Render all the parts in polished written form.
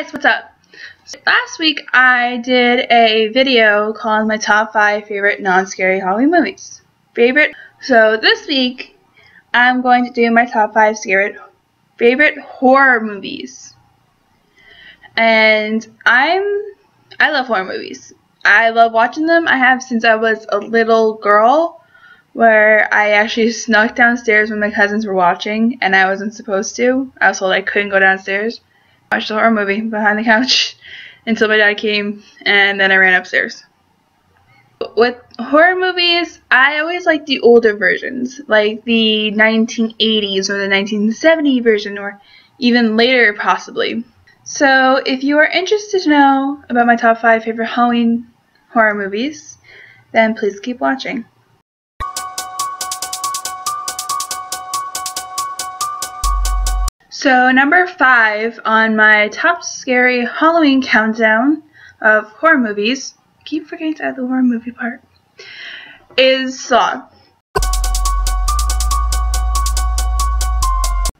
guys, what's up? So last week I did a video called my top 5 favorite non-scary Halloween movies. So this week I'm going to do my top 5 favorite horror movies. And I love horror movies. I love watching them. I have since I was a little girl, where I actually snuck downstairs when my cousins were watching and I wasn't supposed to. I was told I couldn't go downstairs. I watched a horror movie behind the couch until my dad came, and then I ran upstairs. With horror movies, I always like the older versions, like the 1980s or the 1970 version, or even later possibly. So if you are interested to know about my top 5 favorite Halloween horror movies, then please keep watching. So number 5 on my top scary Halloween countdown of horror movies, I keep forgetting to add the horror movie part, is Saw.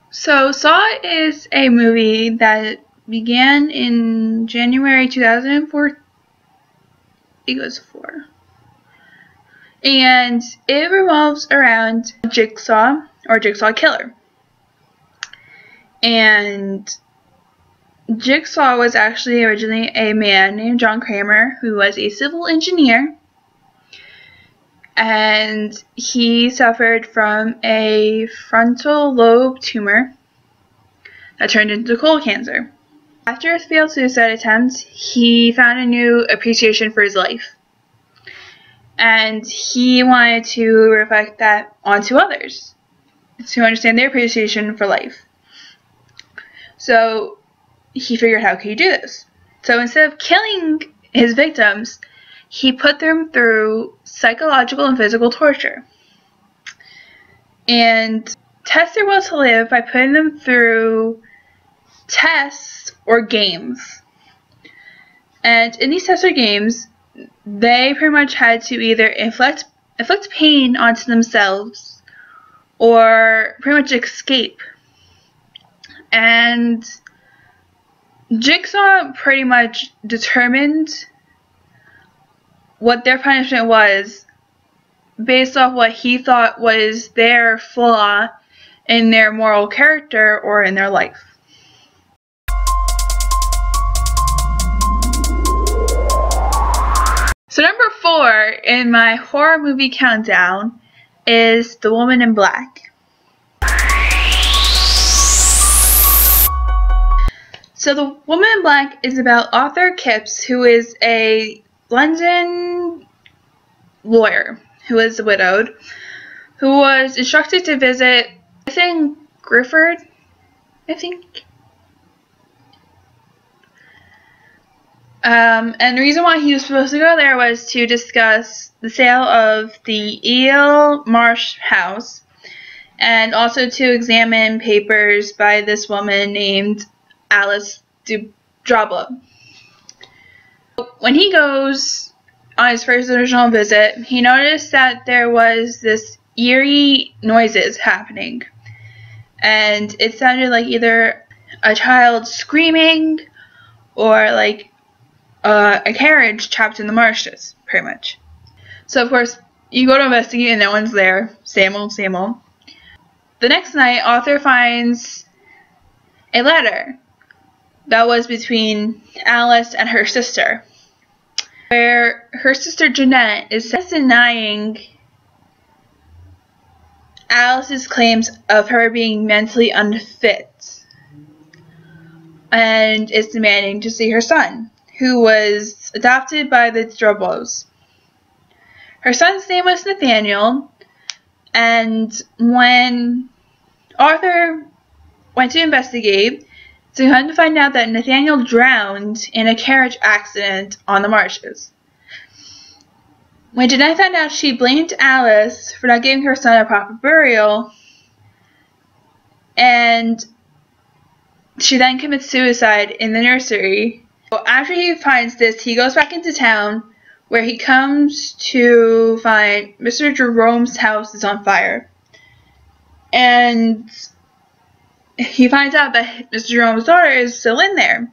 So Saw is a movie that began in January 2004. I think it was 4. And it revolves around Jigsaw, or Jigsaw Killer. And Jigsaw was actually originally a man named John Kramer, who was a civil engineer, and he suffered from a frontal lobe tumor that turned into colon cancer. After his failed suicide attempt, he found a new appreciation for his life, and he wanted to reflect that onto others, to understand their appreciation for life. So he figured, how could he do this? So instead of killing his victims, he put them through psychological and physical torture, and test their will to live by putting them through tests or games. And in these tests or games, they pretty much had to either inflict pain onto themselves or pretty much escape. And Jigsaw pretty much determined what their punishment was based off what he thought was their flaw in their moral character or in their life. So number 4 in my horror movie countdown is The Woman in Black. So The Woman in Black is about Arthur Kipps, who is a London lawyer who is widowed, who was instructed to visit, I think, Griffith, and the reason why he was supposed to go there was to discuss the sale of the Eel Marsh house, and also to examine papers by this woman named Alice Dubrow. When he goes on his first original visit, he noticed that there was this eerie noises happening, and it sounded like either a child screaming or like a carriage trapped in the marshes, pretty much. So of course you go to investigate and no one's there. Same old, same old. The next night, Arthur finds a letter that was between Alice and her sister, where her sister Jeanette is denying Alice's claims of her being mentally unfit, and is demanding to see her son, who was adopted by the Dubrows. Her son's name was Nathaniel, and when Arthur went to investigate, so he had to find out that Nathaniel drowned in a carriage accident on the marshes. When Jeanette found out, she blamed Alice for not giving her son a proper burial, and she then commits suicide in the nursery. After he finds this, he goes back into town, where he comes to find Mr. Jerome's house is on fire. And he finds out that Mr. Jerome's daughter is still in there.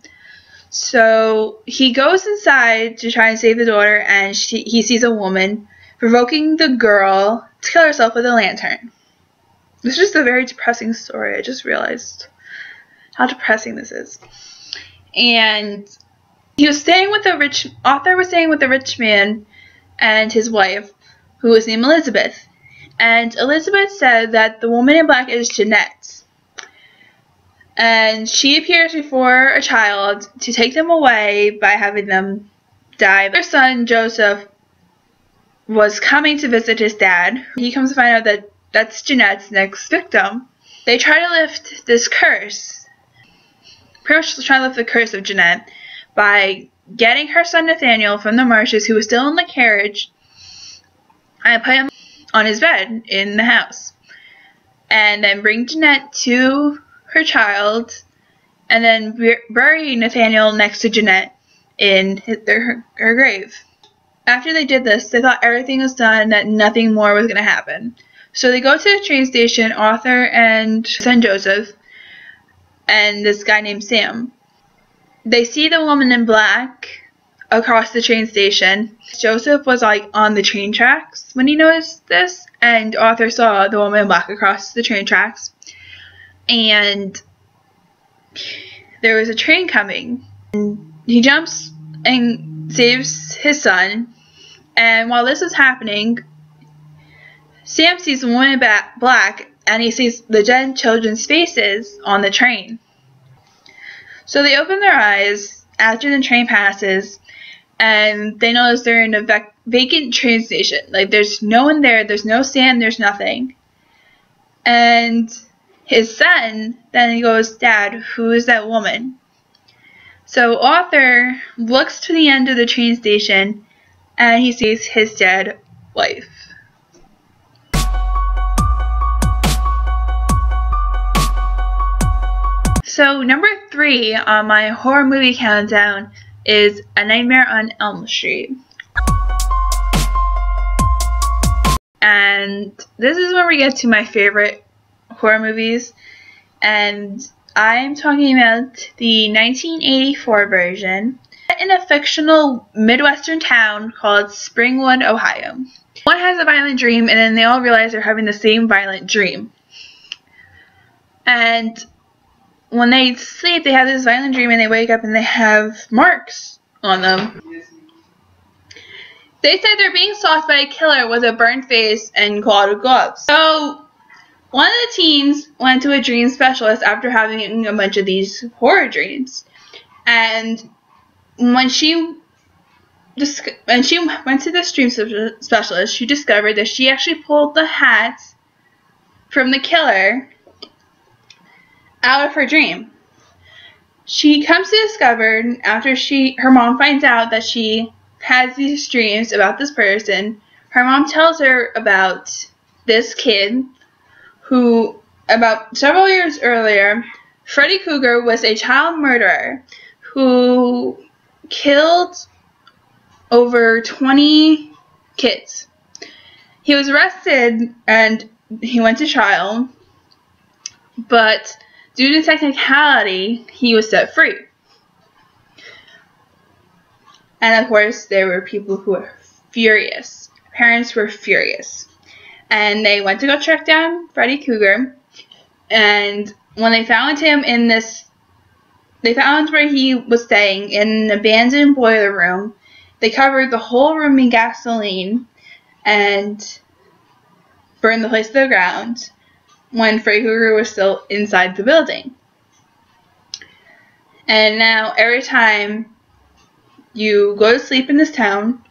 So he goes inside to try and save the daughter, and he sees a woman provoking the girl to kill herself with a lantern. This is just a very depressing story. I just realized how depressing this is. And he was staying with Arthur was staying with a rich man and his wife, who was named Elizabeth. And Elizabeth said that the woman in black is Jeanette. And she appears before a child to take them away by having them die. Their son, Joseph, was coming to visit his dad. He comes to find out that that's Jeanette's next victim. They try to lift this curse, pretty much trying to lift the curse of Jeanette, by getting her son Nathaniel from the marshes, who was still in the carriage, and put him on his bed in the house. And then bring Jeanette to her child, and then bury Nathaniel next to Jeanette in her grave. After they did this, they thought everything was done, that nothing more was going to happen. So they go to the train station, Arthur and son Joseph, and this guy named Sam. They see the woman in black across the train station. Joseph was on the train tracks when he noticed this, and Arthur saw the woman in black across the train tracks. And there was a train coming. And he jumps and saves his son. And while this is happening, Sam sees the woman in black, and he sees the dead children's faces on the train. So they open their eyes after the train passes, and they notice they're in a vacant train station. There's no one there, there's no Sam, there's nothing. And his son then goes, "Dad, who is that woman?" So Arthur looks to the end of the train station, and he sees his dead wife. So number 3 on my horror movie countdown is A Nightmare on Elm Street. And this is where we get to my favorite horror movies, and I'm talking about the 1984 version in a fictional Midwestern town called Springwood, Ohio. One has a violent dream, and then they all realize they're having the same violent dream. And when they sleep, they have this violent dream, and they wake up and they have marks on them. They said they're being stalked by a killer with a burnt face and clawed gloves. So one of the teens went to a dream specialist after having a bunch of these horror dreams. And when she went to this dream specialist, she discovered that she actually pulled the hat from the killer out of her dream. She comes to discover, after her mom finds out that she has these dreams about this person, her mom tells her about this kid who, about several years earlier, Freddy Krueger was a child murderer who killed over 20 kids. He was arrested and he went to trial, but due to technicality, he was set free. And of course, there were people who were furious. Parents were furious. And they went to go track down Freddy Krueger. And when they found him they found where he was staying in an abandoned boiler room. They covered the whole room in gasoline and burned the place to the ground when Freddy Krueger was still inside the building. And now every time you go to sleep in this town,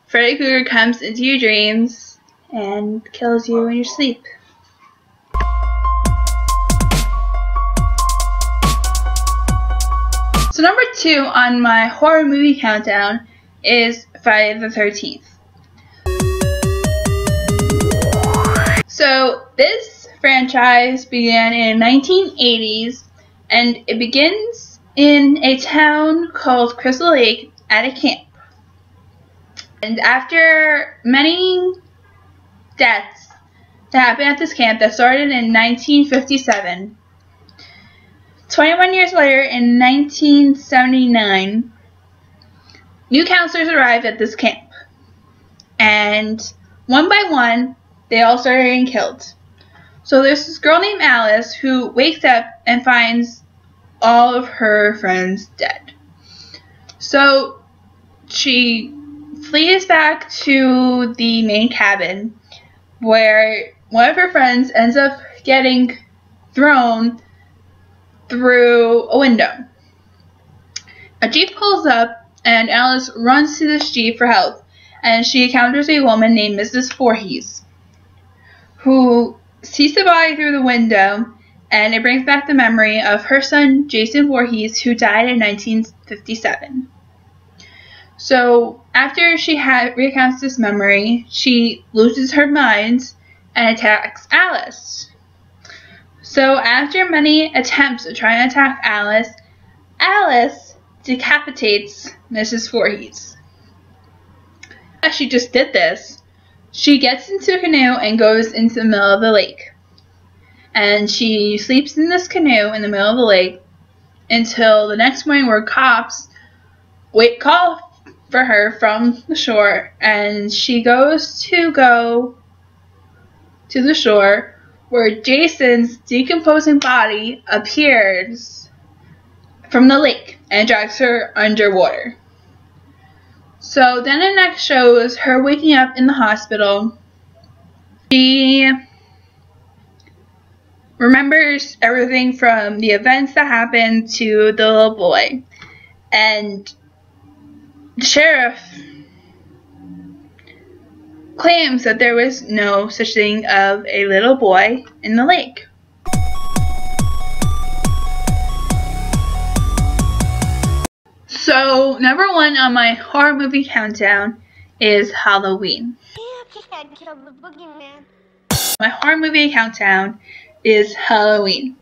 Freddy Krueger comes into your dreams and kills you in your sleep. So number 2 on my horror movie countdown is Friday the 13th. So this franchise began in the 1980s, and it begins in a town called Crystal Lake at a camp. And after many deaths that happened at this camp that started in 1957, 21 years later, in 1979, new counselors arrived at this camp. And one by one, they all started getting killed. So there's this girl named Alice who wakes up and finds all of her friends dead. So she flees back to the main cabin where one of her friends ends up getting thrown through a window. A jeep pulls up and Alice runs to this jeep for help, and she encounters a woman named Mrs. Voorhees who sees the body through the window, and it brings back the memory of her son Jason Voorhees, who died in 1957. So after she recounts this memory, she loses her mind and attacks Alice. So after many attempts to try and attack Alice, Alice decapitates Mrs. Voorhees. As she just did this, she gets into a canoe and goes into the middle of the lake. And she sleeps in this canoe in the middle of the lake until the next morning, where cops call for her from the shore, and she goes to the shore where Jason's decomposing body appears from the lake and drags her underwater. So then the next shows her waking up in the hospital. She remembers everything from the events that happened to the little boy. And the sheriff claims that there was no such thing of a little boy in the lake. So, number 1 on my horror movie countdown is Halloween. My horror movie countdown is Halloween.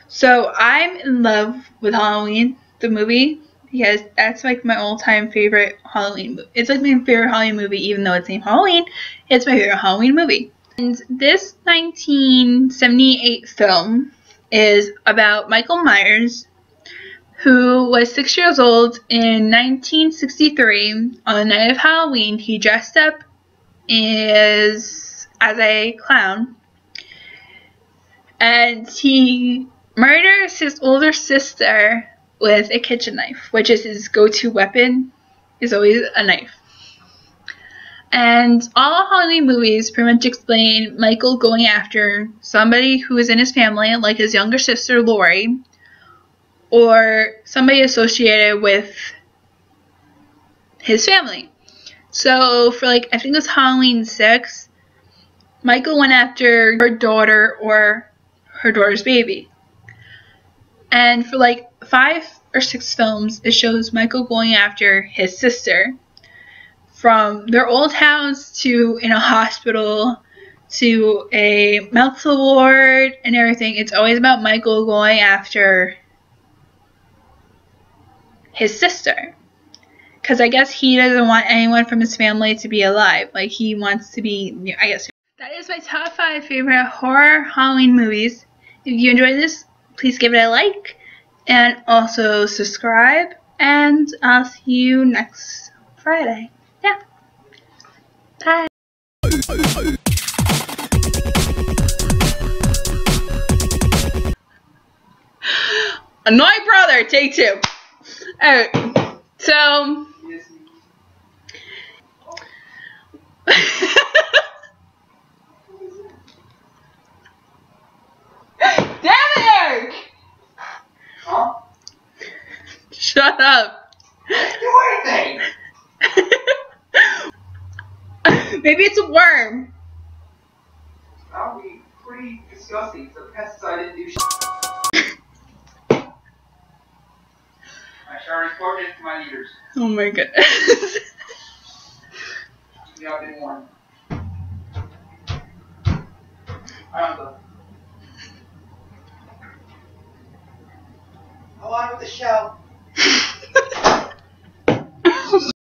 So, I'm in love with Halloween, the movie, because that's like my all-time favorite Halloween movie. It's like my favorite Halloween movie, even though it's named Halloween. It's my favorite Halloween movie. And this 1978 film is about Michael Myers, who was 6 years old in 1963. On the night of Halloween, he dressed up as a clown, and he murders his older sister with a kitchen knife, which is his go-to weapon, is always a knife. And all Halloween movies pretty much explain Michael going after somebody who is in his family, like his younger sister Laurie, or somebody associated with his family. So for I think it was Halloween 6, Michael went after her daughter or her daughter's baby. And for 5 or 6 films, it shows Michael going after his sister. From their old house to in a hospital to a mental ward and everything. It's always about Michael going after his sister, because I guess he doesn't want anyone from his family to be alive. He wants to be, I guess. That is my top 5 favorite horror Halloween movies. If you enjoyed this, please give it a like and also subscribe, and I'll see you next Friday. Yeah. Bye. Annoying brother, take 2. Alright, so damn it, Eric! Huh? Shut up. Do anything. Maybe it's a worm. That would be pretty disgusting. It's a pesticide didn't do shit. I shall report it to my leaders. Oh my goodness. You have been warned. I don't know. Go on with the show.